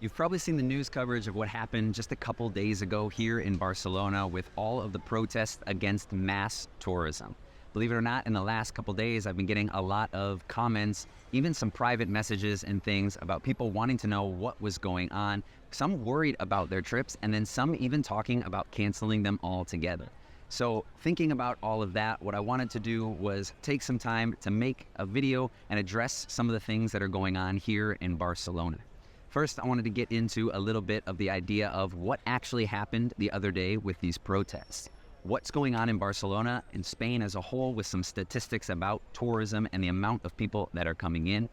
You've probably seen the news coverage of what happened just a couple days ago here in Barcelona with all of the protests against mass tourism. Believe it or not, in the last couple days, I've been getting a lot of comments, even some private messages and things about people wanting to know what was going on, some worried about their trips, and then some even talking about canceling them altogether. So thinking about all of that, what I wanted to do was take some time to make a video and address some of the things that are going on here in Barcelona. First, I wanted to get into a little bit of the idea of what actually happened the other day with these protests. What's going on in Barcelona and Spain as a whole with some statistics about tourism and the amount of people that are coming in.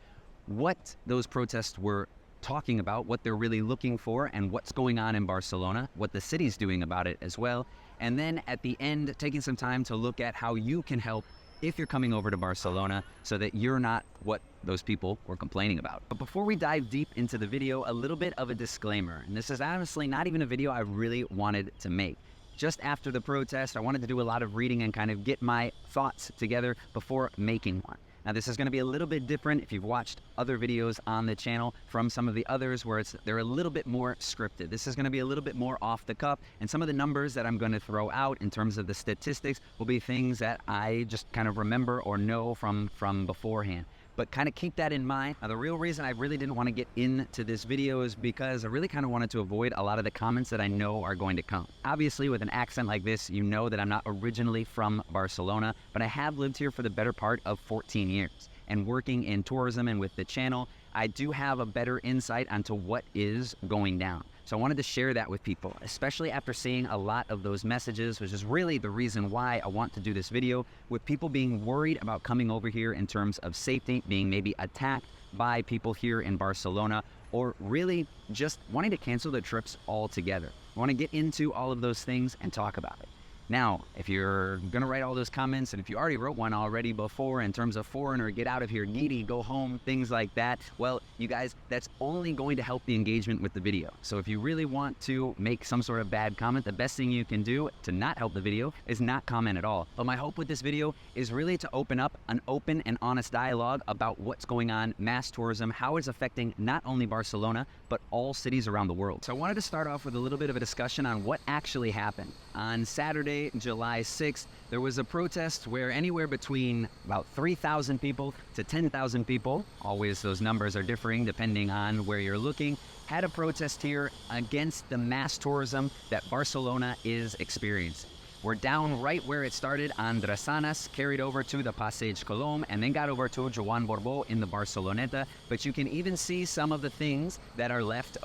What those protests were talking about, what they're really looking for, and what's going on in Barcelona, what the city's doing about it as well. And then at the end, taking some time to look at how you can help if you're coming over to Barcelona so that you're not what those people were complaining about. But before we dive deep into the video, a little bit of a disclaimer. And this is honestly not even a video I really wanted to make. Just after the protest, I wanted to do a lot of reading and kind of get my thoughts together before making one. Now, this is going to be a little bit different if you've watched other videos on the channel from some of the others where they're a little bit more scripted. This is going to be a little bit more off the cuff, and some of the numbers that I'm going to throw out in terms of the statistics will be things that I just kind of remember or know from beforehand. But kind of keep that in mind. Now, the real reason I really didn't want to get into this video is because I really kind of wanted to avoid a lot of the comments that I know are going to come. Obviously, with an accent like this, you know that I'm not originally from Barcelona, but I have lived here for the better part of 14 years. And working in tourism and with the channel, I do have a better insight onto what is going down. So I wanted to share that with people, especially after seeing a lot of those messages, which is really the reason why I want to do this video, with people being worried about coming over here in terms of safety, being maybe attacked by people here in Barcelona, or really just wanting to cancel their trips altogether. I want to get into all of those things and talk about it. Now, if you're going to write all those comments, and if you already wrote one already before in terms of foreigner, get out of here, needy, go home, things like that, well, you guys, that's only going to help the engagement with the video. So if you really want to make some sort of bad comment, the best thing you can do to not help the video is not comment at all. But my hope with this video is really to open up an open and honest dialogue about what's going on, mass tourism, how it's affecting not only Barcelona, but all cities around the world. So I wanted to start off with a little bit of a discussion on what actually happened. On Saturday, July 6th, there was a protest where anywhere between about 3,000 people to 10,000 people, always those numbers are differing depending on where you're looking, had a protest here against the mass tourism that Barcelona is experiencing. We're down right where it started on Drassanes, carried over to the Passeig Colom, and then got over to Joan Borbó in the Barceloneta. But you can even see some of the things that are left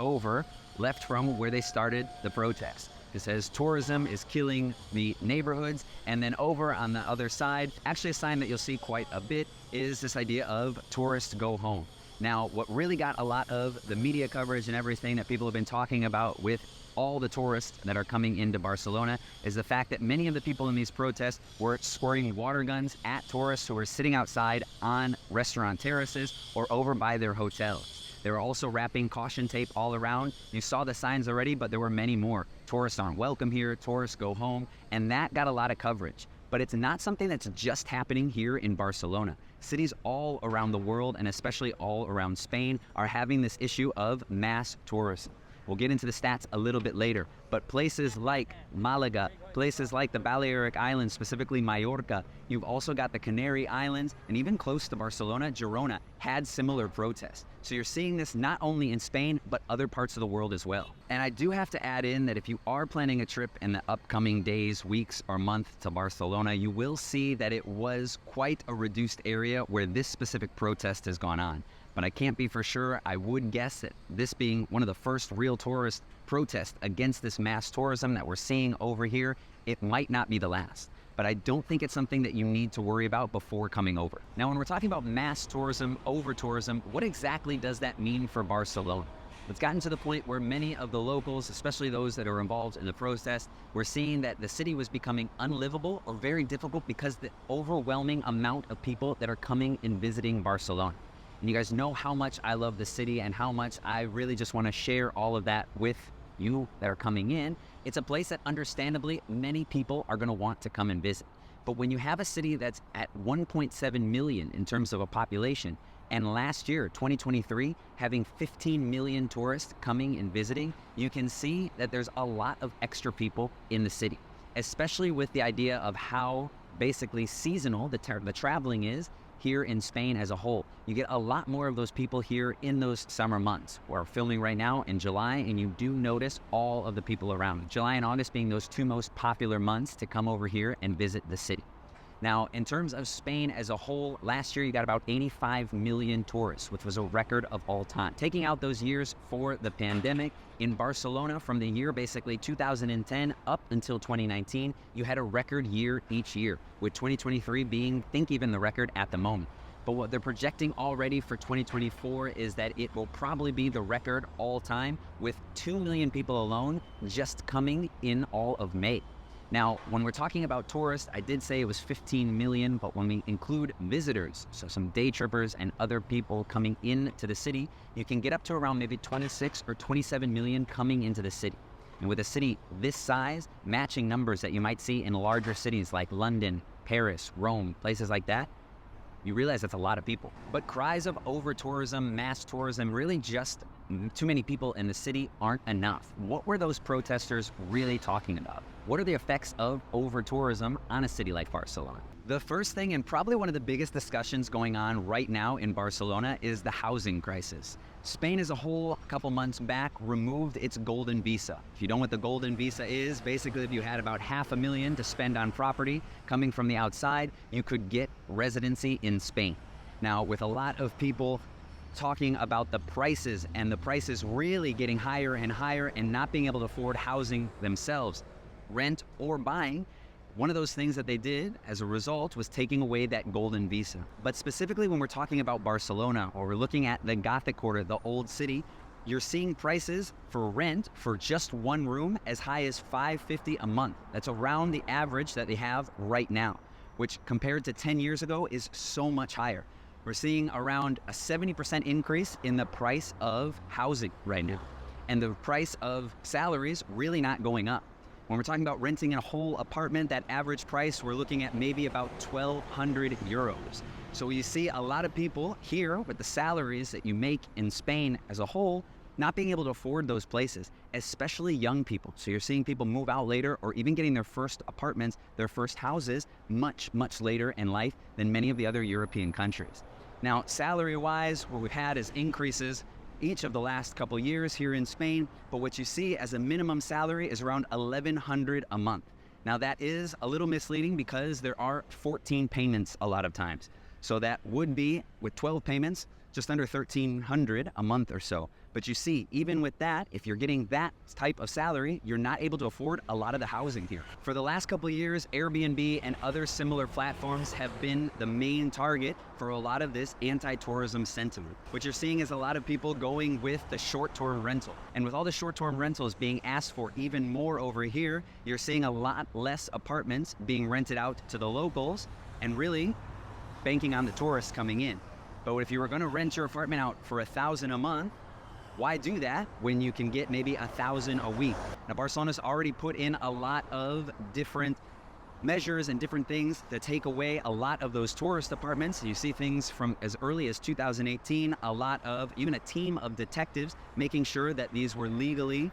from where they started the protest. It says tourism is killing the neighborhoods. And then over on the other side, actually a sign that you'll see quite a bit is this idea of tourists go home. Now, what really got a lot of the media coverage and everything that people have been talking about with all the tourists that are coming into Barcelona is the fact that many of the people in these protests were squirting water guns at tourists who were sitting outside on restaurant terraces or over by their hotels. They were also wrapping caution tape all around. You saw the signs already, but there were many more. Tourists aren't welcome here, tourists go home, and that got a lot of coverage. But it's not something that's just happening here in Barcelona. Cities all around the world, and especially all around Spain, are having this issue of mass tourism. We'll get into the stats a little bit later, but places like Malaga, places like the Balearic Islands, specifically Mallorca, you've also got the Canary Islands, and even close to Barcelona, Girona, had similar protests. So you're seeing this not only in Spain, but other parts of the world as well. And I do have to add in that if you are planning a trip in the upcoming days, weeks, or month to Barcelona, you will see that it was quite a reduced area where this specific protest has gone on. But I can't be for sure. I would guess that this being one of the first real tourist protests against this mass tourism that we're seeing over here, it might not be the last. But I don't think it's something that you need to worry about before coming over. Now, when we're talking about mass tourism, over-tourism, what exactly does that mean for Barcelona? It's gotten to the point where many of the locals, especially those that are involved in the protest, were seeing that the city was becoming unlivable or very difficult because the overwhelming amount of people that are coming and visiting Barcelona. And you guys know how much I love the city and how much I really just want to share all of that with you that are coming in. It's a place that understandably many people are going to want to come and visit. But when you have a city that's at 1.7 million in terms of a population, And last year, 2023, having 15 million tourists coming and visiting, you can see that there's a lot of extra people in the city, especially with the idea of how basically seasonal the traveling is here in Spain as a whole. You get a lot more of those people here in those summer months. We're filming right now in July, and you do notice all of the people around. July and August being those two most popular months to come over here and visit the city. Now, in terms of Spain as a whole, last year you got about 85 million tourists, which was a record of all time. Taking out those years for the pandemic, in Barcelona from the year basically 2010 up until 2019, you had a record year each year, with 2023 being, I think, even the record at the moment. But what they're projecting already for 2024 is that it will probably be the record all time, with 2 million people alone just coming in all of May. Now, when we're talking about tourists, I did say it was 15 million, but when we include visitors, so some day trippers and other people coming into the city, you can get up to around maybe 26 or 27 million coming into the city. And with a city this size, matching numbers that you might see in larger cities like London, Paris, Rome, places like that, you realize that's a lot of people. But cries of over-tourism, mass tourism, really just too many people in the city aren't enough. What were those protesters really talking about? What are the effects of over-tourism on a city like Barcelona? The first thing, and probably one of the biggest discussions going on right now in Barcelona, is the housing crisis. Spain as a whole, a couple months back, removed its golden visa. If you don't know what the golden visa is, basically if you had about $500,000 to spend on property coming from the outside, you could get residency in Spain. Now, with a lot of people talking about the prices, and the prices really getting higher and higher and not being able to afford housing themselves, rent or buying, one of those things that they did as a result was taking away that golden visa. But specifically when we're talking about Barcelona, or we're looking at the Gothic quarter, the old city, you're seeing prices for rent for just one room as high as $550 a month. That's around the average that they have right now, which compared to 10 years ago is so much higher. We're seeing around a 70% increase in the price of housing right now, and the price of salaries really not going up. When we're talking about renting a whole apartment, that average price, we're looking at maybe about 1,200 euros. So you see a lot of people here with the salaries that you make in Spain as a whole, not being able to afford those places, especially young people. So you're seeing people move out later, or even getting their first apartments, their first houses, much, much later in life than many of the other European countries. Now, salary-wise, what we've had is increases each of the last couple years here in Spain, but what you see as a minimum salary is around 1,100 a month. Now that is a little misleading because there are 14 payments a lot of times. So that would be, with 12 payments, just under 1,300 a month or so. But you see, even with that, if you're getting that type of salary, you're not able to afford a lot of the housing here. For the last couple of years, Airbnb and other similar platforms have been the main target for a lot of this anti-tourism sentiment. What you're seeing is a lot of people going with the short-term rental. And with all the short-term rentals being asked for even more over here, you're seeing a lot less apartments being rented out to the locals and really banking on the tourists coming in. But if you were going to rent your apartment out for $1,000 a month, why do that when you can get maybe $1,000 a week? Now, Barcelona's already put in a lot of different measures and different things to take away a lot of those tourist apartments. You see things from as early as 2018, a lot of, even a team of detectives making sure that these were legally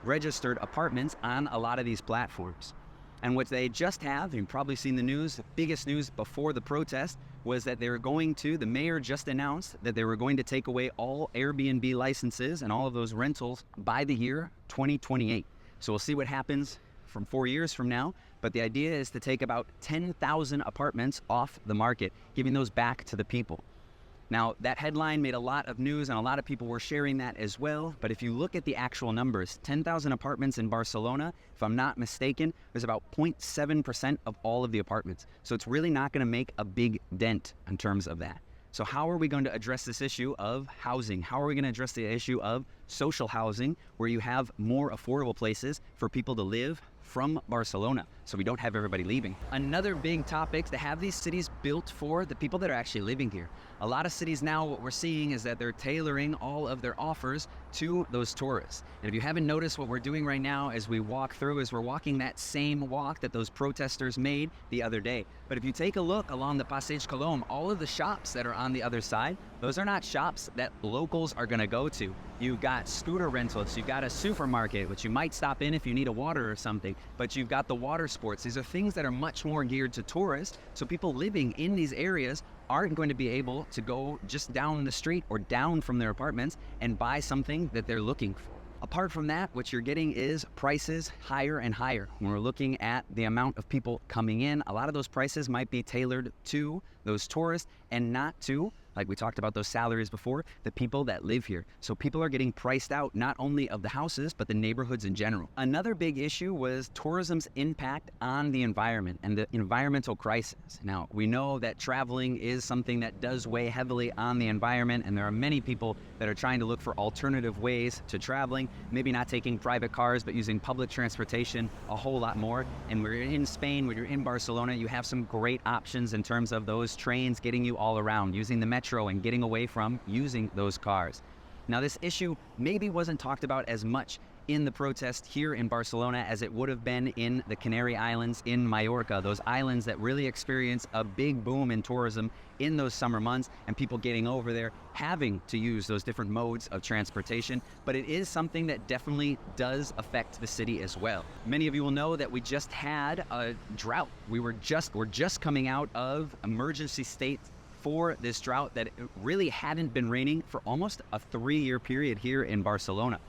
registered apartments on a lot of these platforms. And what they just have, you've probably seen the news, the biggest news before the protest was that they were going to, the mayor just announced that they were going to take away all Airbnb licenses and all of those rentals by the year 2028. So we'll see what happens from 4 years from now, but the idea is to take about 10,000 apartments off the market, giving those back to the people. Now, that headline made a lot of news and a lot of people were sharing that as well. But if you look at the actual numbers, 10,000 apartments in Barcelona, if I'm not mistaken, there's about 0.7% of all of the apartments. So it's really not going to make a big dent in terms of that. So how are we going to address this issue of housing? How are we going to address the issue of social housing, where you have more affordable places for people to live from Barcelona, so we don't have everybody leaving? Another big topic, to have these cities built for the people that are actually living here. A lot of cities now, what we're seeing is that they're tailoring all of their offers to those tourists. And if you haven't noticed, what we're doing right now as we walk through is we're walking that same walk that those protesters made the other day. But if you take a look along the Passeig Colom, all of the shops that are on the other side, Those are not shops that locals are going to go to. You've got scooter rentals, you've got a supermarket, which you might stop in if you need a water or something, but you've got the water sports. These are things that are much more geared to tourists, so people living in these areas aren't going to be able to go just down the street or down from their apartments and buy something that they're looking for. Apart from that, what you're getting is prices higher and higher. When we're looking at the amount of people coming in, a lot of those prices might be tailored to those tourists and not to, like we talked about those salaries before, the people that live here. So people are getting priced out not only of the houses, but the neighborhoods in general. Another big issue was tourism's impact on the environment and the environmental crisis. Now, we know that traveling is something that does weigh heavily on the environment, and there are many people that are trying to look for alternative ways to traveling, maybe not taking private cars, but using public transportation a whole lot more. And when you're in Spain, when you're in Barcelona, you have some great options in terms of those trains getting you all around, using the metro and getting away from using those cars. Now, this issue maybe wasn't talked about as much in the protest here in Barcelona as it would have been in the Canary Islands, in Mallorca, those islands that really experience a big boom in tourism in those summer months, and people getting over there having to use those different modes of transportation. But it is something that definitely does affect the city as well. Many of you will know that we just had a drought. We're just coming out of emergency state for this drought that it really hadn't been raining for almost a 3-year period here in Barcelona.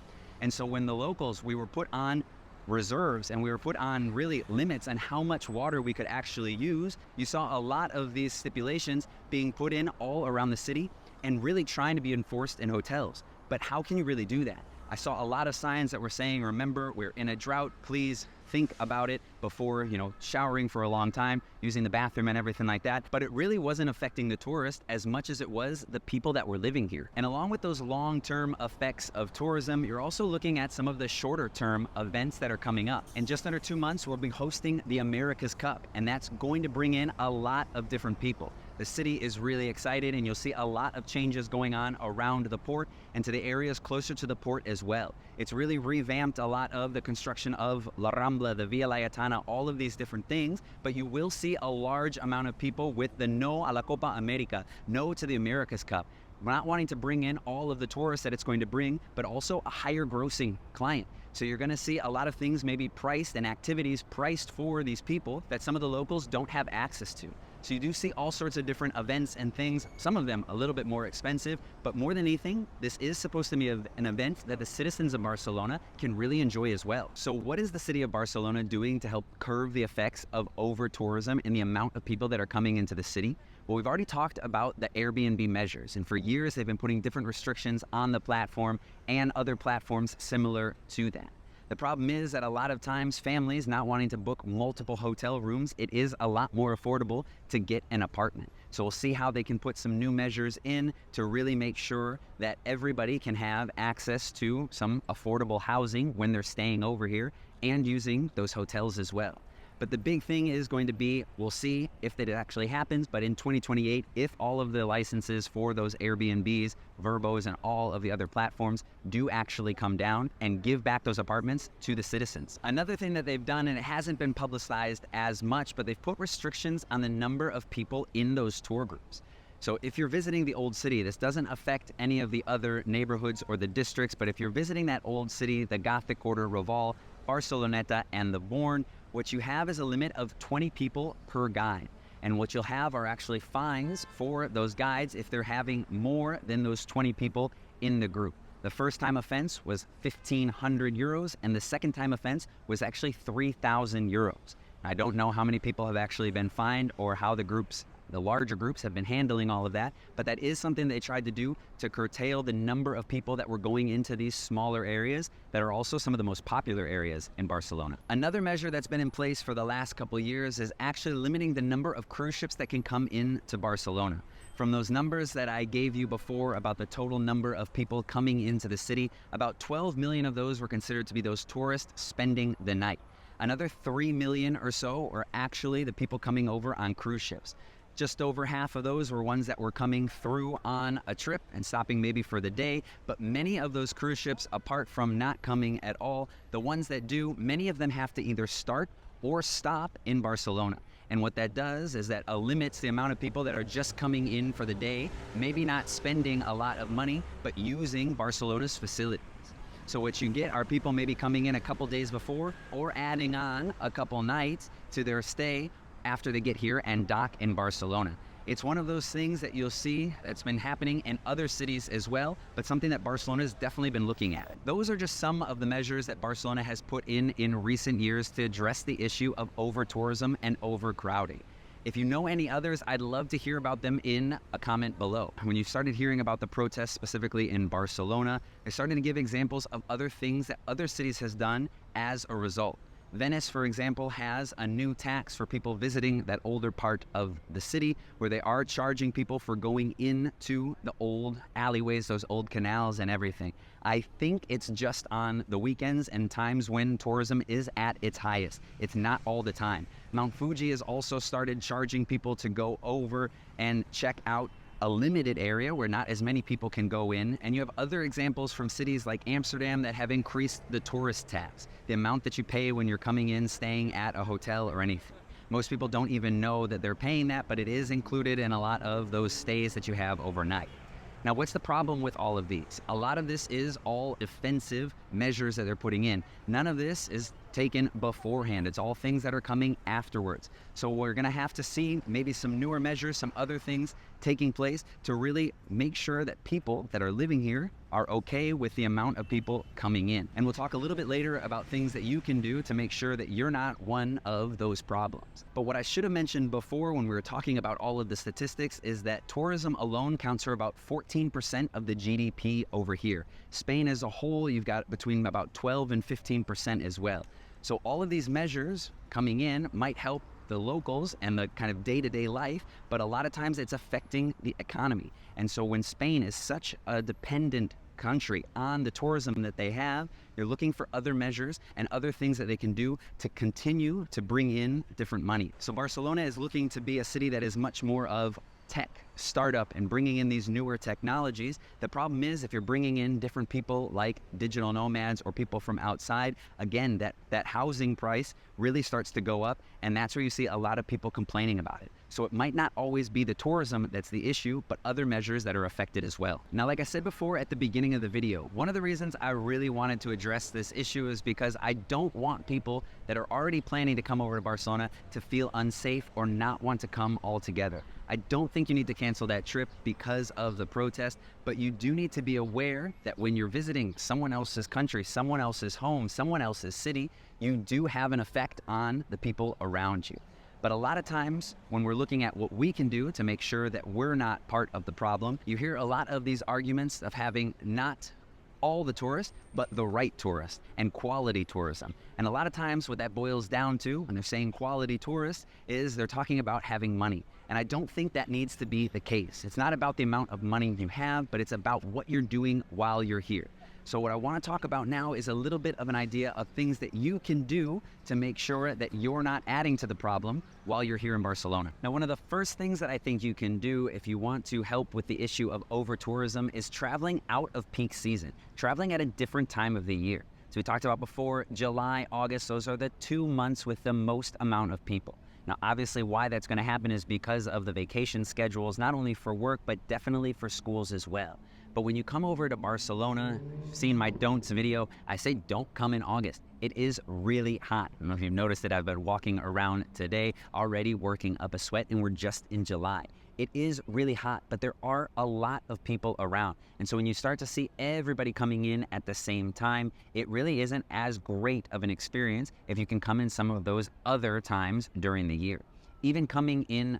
And so when the locals, we were put on reserves and we were put on really limits on how much water we could actually use, you saw a lot of these stipulations being put in all around the city and really trying to be enforced in hotels. But how can you really do that? I saw a lot of signs that were saying, remember, we're in a drought, please think about it before, showering for a long time, using the bathroom and everything like that. But it really wasn't affecting the tourist as much as it was the people that were living here. And along with those long-term effects of tourism, you're also looking at some of the shorter-term events that are coming up. In just under 2 months, we'll be hosting the America's Cup, and that's going to bring in a lot of different people. The city is really excited, and you'll see a lot of changes going on around the port and to the areas closer to the port as well. It's really revamped a lot of the construction of La Rambla, the Via Laietana, all of these different things, but you will see a large amount of people with the no a la Copa America, no to the America's Cup. We're not wanting to bring in all of the tourists that it's going to bring, but also a higher grossing client. So you're going to see a lot of things maybe priced and activities priced for these people that some of the locals don't have access to. So you do see all sorts of different events and things, some of them a little bit more expensive, but more than anything, this is supposed to be an event that the citizens of Barcelona can really enjoy as well. So what is the city of Barcelona doing to help curb the effects of over-tourism and the amount of people that are coming into the city? Well, we've already talked about the Airbnb measures, and for years they've been putting different restrictions on the platform and other platforms similar to that. The problem is that a lot of times families not wanting to book multiple hotel rooms, it is a lot more affordable to get an apartment. So we'll see how they can put some new measures in to really make sure that everybody can have access to some affordable housing when they're staying over here and using those hotels as well. But the big thing is going to be, we'll see if that actually happens, but in 2028, if all of the licenses for those Airbnbs, Verbos, and all of the other platforms do actually come down and give back those apartments to the citizens. Another thing that they've done, and it hasn't been publicized as much, but they've put restrictions on the number of people in those tour groups. So if you're visiting the old city, this doesn't affect any of the other neighborhoods or the districts, but if you're visiting that old city, the Gothic Quarter, Raval, Barceloneta, and the Born, what you have is a limit of 20 people per guide. And what you'll have are actually fines for those guides if they're having more than those 20 people in the group. The first time offense was 1,500 euros, and the second time offense was actually 3,000 euros. I don't know how many people have actually been fined or how the larger groups have been handling all of that, but that is something they tried to do to curtail the number of people that were going into these smaller areas that are also some of the most popular areas in Barcelona. Another measure that's been in place for the last couple of years is actually limiting the number of cruise ships that can come into Barcelona. From those numbers that I gave you before about the total number of people coming into the city, about 12 million of those were considered to be those tourists spending the night. Another 3 million or so are actually the people coming over on cruise ships. Just over half of those were ones that were coming through on a trip and stopping maybe for the day, but many of those cruise ships, apart from not coming at all, the ones that do, many of them have to either start or stop in Barcelona. And what that does is that limits the amount of people that are just coming in for the day, maybe not spending a lot of money, but using Barcelona's facilities. So what you get are people maybe coming in a couple days before or adding on a couple nights to their stay after they get here and dock in Barcelona. It's one of those things that you'll see that's been happening in other cities as well, but something that Barcelona has definitely been looking at. Those are just some of the measures that Barcelona has put in recent years to address the issue of over-tourism and overcrowding. If you know any others, I'd love to hear about them in a comment below. When you started hearing about the protests specifically in Barcelona, they're starting to give examples of other things that other cities has done as a result. Venice, for example, has a new tax for people visiting that older part of the city where they are charging people for going into the old alleyways, those old canals and everything. I think it's just on the weekends and times when tourism is at its highest. It's not all the time. Mount Fuji has also started charging people to go over and check out a limited area where not as many people can go in. And you have other examples from cities like Amsterdam that have increased the tourist tax, the amount that you pay when you're coming in, staying at a hotel or anything. Most people don't even know that they're paying that, but it is included in a lot of those stays that you have overnight. Now, what's the problem with all of these? A lot of this is all defensive measures that they're putting in. None of this is taken beforehand. It's all things that are coming afterwards. So we're going to have to see maybe some newer measures, some other things taking place to really make sure that people that are living here are okay with the amount of people coming in. And we'll talk a little bit later about things that you can do to make sure that you're not one of those problems. But what I should have mentioned before when we were talking about all of the statistics is that tourism alone counts for about 14% of the GDP over here. Spain as a whole, you've got between about 12 and 15% as well. So all of these measures coming in might help the locals and the kind of day-to-day life, but a lot of times it's affecting the economy. And so when Spain is such a dependent country on the tourism that they have, they're looking for other measures and other things that they can do to continue to bring in different money. So Barcelona is looking to be a city that is much more of tech startup and bringing in these newer technologies. The problem is if you're bringing in different people like digital nomads or people from outside, again, that housing price really starts to go up, and that's where you see a lot of people complaining about it. So it might not always be the tourism that's the issue, but other measures that are affected as well. Now, like I said before at the beginning of the video, one of the reasons I really wanted to address this issue is because I don't want people that are already planning to come over to Barcelona to feel unsafe or not want to come altogether. I don't think you need to cancel that trip because of the protest, but you do need to be aware that when you're visiting someone else's country, someone else's home, someone else's city, you do have an effect on the people around you. But a lot of times when we're looking at what we can do to make sure that we're not part of the problem, you hear a lot of these arguments of having not all the tourists, but the right tourists and quality tourism. And a lot of times what that boils down to, when they're saying quality tourists, is they're talking about having money. And I don't think that needs to be the case. It's not about the amount of money you have, but it's about what you're doing while you're here. So what I want to talk about now is a little bit of an idea of things that you can do to make sure that you're not adding to the problem while you're here in Barcelona. Now, one of the first things that I think you can do if you want to help with the issue of over-tourism is traveling out of peak season, traveling at a different time of the year. So we talked about before, July, August, those are the 2 months with the most amount of people. Now, obviously, why that's going to happen is because of the vacation schedules, not only for work, but definitely for schools as well. But when you come over to Barcelona, seen my don'ts video, I say don't come in August. It is really hot. I don't know if you've noticed it, I've been walking around today, already working up a sweat, and we're just in July. It is really hot, but there are a lot of people around. And so when you start to see everybody coming in at the same time, it really isn't as great of an experience if you can come in some of those other times during the year. Even coming in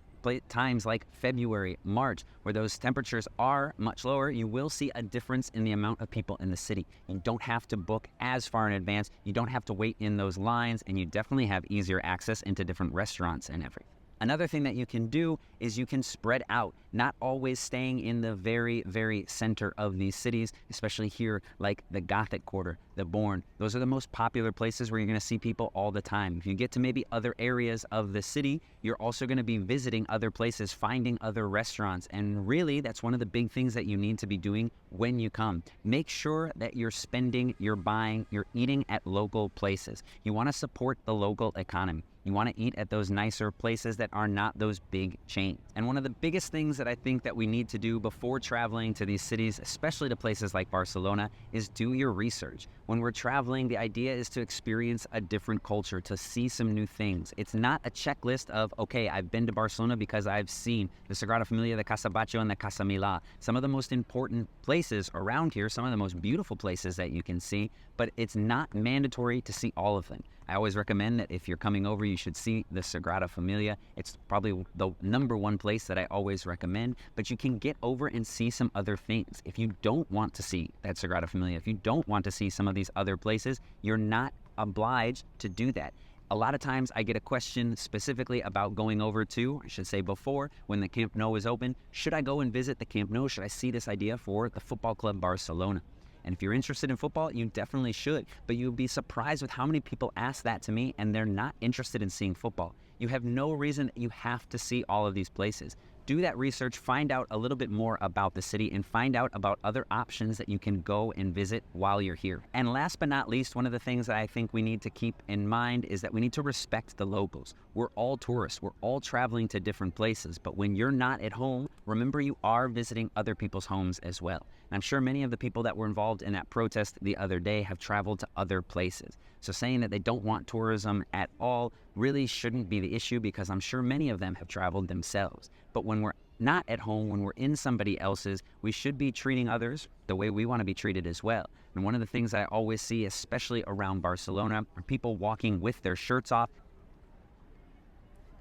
times like February, March, where those temperatures are much lower, you will see a difference in the amount of people in the city. You don't have to book as far in advance, you don't have to wait in those lines, and you definitely have easier access into different restaurants and everything. Another thing that you can do is you can spread out, not always staying in the very, very center of these cities, especially here like the Gothic Quarter, the Born. Those are the most popular places where you're going to see people all the time. If you get to maybe other areas of the city, you're also going to be visiting other places, finding other restaurants. And really, that's one of the big things that you need to be doing when you come. Make sure that you're spending, you're buying, you're eating at local places. You want to support the local economy. You want to eat at those nicer places that are not those big chains. And one of the biggest things that I think that we need to do before traveling to these cities, especially to places like Barcelona, is do your research. When we're traveling, the idea is to experience a different culture, to see some new things. It's not a checklist of, okay, I've been to Barcelona because I've seen the Sagrada Familia, the Casa Batlló, and the Casa Milà. Some of the most important places around here, some of the most beautiful places that you can see, but it's not mandatory to see all of them. I always recommend that if you're coming over, you should see the Sagrada Familia. It's probably the #1 place that I always recommend, but you can get over and see some other things. If you don't want to see that Sagrada Familia, if you don't want to see some of these other places, you're not obliged to do that. A lot of times I get a question specifically about going over to, I should say before, when the Camp Nou is open, should I go and visit the Camp Nou? Should I see this idea for the Football Club Barcelona? And if you're interested in football, you definitely should. But you'll be surprised with how many people ask that to me and they're not interested in seeing football. You have no reason that you have to see all of these places. Do that research, find out a little bit more about the city, and find out about other options that you can go and visit while you're here. And last but not least, one of the things that I think we need to keep in mind is that we need to respect the locals. We're all tourists. We're all traveling to different places. But when you're not at home, remember you are visiting other people's homes as well. And I'm sure many of the people that were involved in that protest the other day have traveled to other places. So saying that they don't want tourism at all really shouldn't be the issue, because I'm sure many of them have traveled themselves. But when we're not at home, when we're in somebody else's, we should be treating others the way we want to be treated as well. And one of the things I always see, especially around Barcelona, are people walking with their shirts off.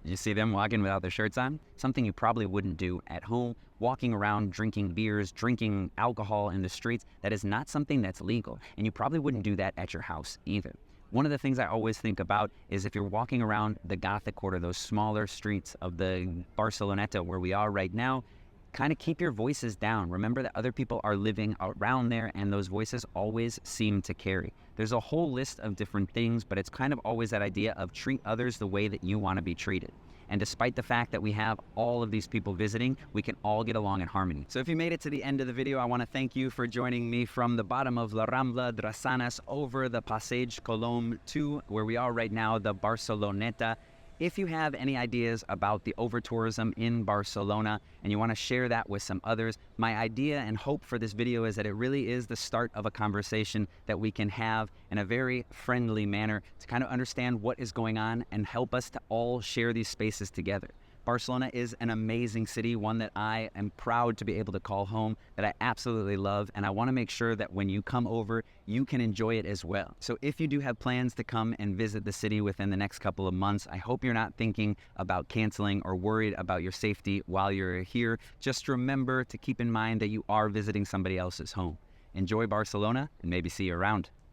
You see them walking without their shirts on? Something you probably wouldn't do at home. Walking around drinking beers, drinking alcohol in the streets, that is not something that's legal. And you probably wouldn't do that at your house either. One of the things I always think about is if you're walking around the Gothic quarter, those smaller streets of the Barceloneta where we are right now, kind of keep your voices down. Remember that other people are living around there, and those voices always seem to carry. There's a whole list of different things, but it's kind of always that idea of treat others the way that you want to be treated. And despite the fact that we have all of these people visiting, we can all get along in harmony. So if you made it to the end of the video, I want to thank you for joining me from the bottom of La Rambla Drassanas over the Passeig Colom to where we are right now, the Barceloneta. If you have any ideas about the overtourism in Barcelona and you want to share that with some others, my idea and hope for this video is that it really is the start of a conversation that we can have in a very friendly manner to kind of understand what is going on and help us to all share these spaces together. Barcelona is an amazing city, one that I am proud to be able to call home, that I absolutely love, and I want to make sure that when you come over, you can enjoy it as well. So if you do have plans to come and visit the city within the next couple of months, I hope you're not thinking about canceling or worried about your safety while you're here. Just remember to keep in mind that you are visiting somebody else's home. Enjoy Barcelona, and maybe see you around.